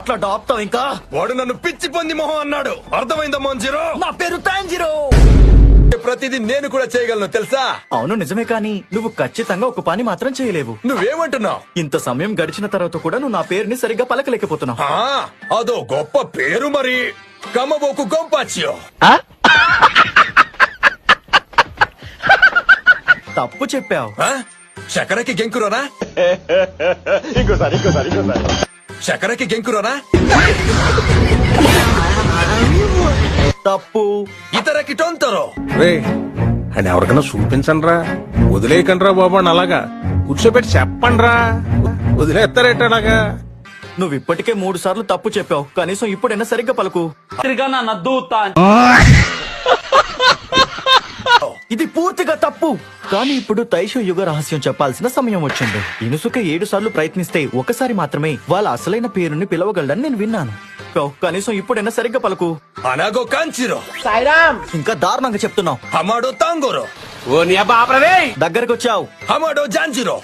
అట్లా డాప్తావు ఇంకా. వాడు నన్ను పిచ్చి పొంది మొహం అన్నాడు. అర్థమైందా మోంజిరో? నా పేరు తాంజిరో. ప్రతిదీ నేను కూడా చేయగలను తెలుసా? అవును నిజమే, కానీ నువ్వు ఖచ్చితంగా ఒక పని మాత్రం చేయలేవు. నువ్వేమంటున్నావు? ఇంత సమయం గడిచిన తర్వాత కూడా నువ్వు నా పేరుని సరిగ్గా పలకలేకపోతున్నావు. అదో గొప్ప పేరు మరి. కమబోకు గొంపాచియో. తప్పు చెప్పావు. చక్రకి గెంకురోనా? చక్రకి గెంకురోనా? తప్పు. ఇతరకి టొంతరో. రే అని ఎవరికైనా చూపించండి రా, వదిలేయకండి రా బాబు అని. అలాగా కూర్చోబెట్టి చెప్పండి రా, వదిలేస్తారేట అలాగా. నువ్వు ఇప్పటికే 3 సార్లు తప్పు చెప్పావు, కనీసం ఇప్పుడైనా సరిగ్గా పలుకు. ఇది పూర్తిగా తప్పు. కానీ ఇప్పుడు తైషు యుగ రహస్యం చెప్పాల్సిన సమయం వచ్చింది. ఇనుసుక 7 సార్లు ప్రయత్నిస్తే ఒకసారి మాత్రమే వాళ్ళ అసలైన పేరుని పిలవగలడని నేను విన్నాను. కనీసం ఇప్పుడైనా సరిగ్గా పలుకు. అనాగో కాంచిరో. ఇంకా దారుణంగా చెప్తున్నావు. హమాడో తాంగోరో. దగ్గరకు వచ్చావు. హమాడో జాంజిరో.